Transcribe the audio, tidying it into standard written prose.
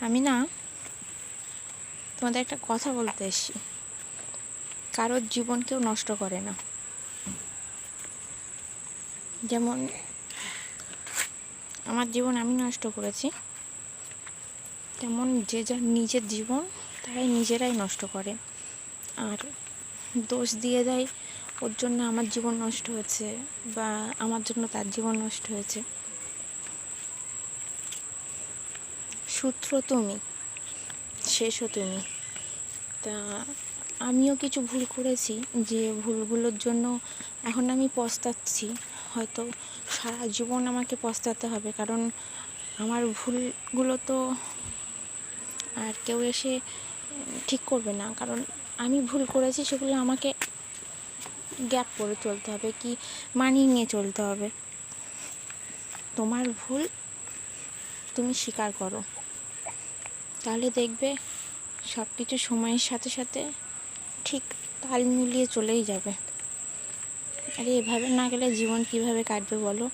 আমি না তোমাদের একটা কথা বলতে এসেছি। কারোর জীবন কেউ নষ্ট করে না। যেমন আমার জীবন আমি নষ্ট করেছি, তেমন যে যার নিজের জীবন তারাই নিজেরাই নষ্ট করে, আর দোষ দিয়ে দেয় ওর জন্য আমার জীবন নষ্ট হয়েছে বা আমার জন্য তার জীবন নষ্ট হয়েছে। সূত্র তুমি, শেষও তুমি। তা আমিও কিছু ভুল করেছি, যে ভুলগুলোর জন্য এখন আমি পস্তাচ্ছি। হয়তো সারা জীবন আমাকে পস্তাতে হবে, কারণ আমার ভুলগুলো তো আর কেউ এসে ঠিক করবে না। কারণ আমি ভুল করেছি, সেগুলো আমাকে গ্যাপ করে চলতে হবে, কি মানিয়ে নিয়ে চলতে হবে। তোমার ভুল তুমি স্বীকার করো, তাহলে দেখবে সব কিছু সময়ের সাথে সাথে ঠিক তাল মিলিয়ে চলেই যাবে। আরে এভাবে না গেলে জীবন কিভাবে কাটবে বলো?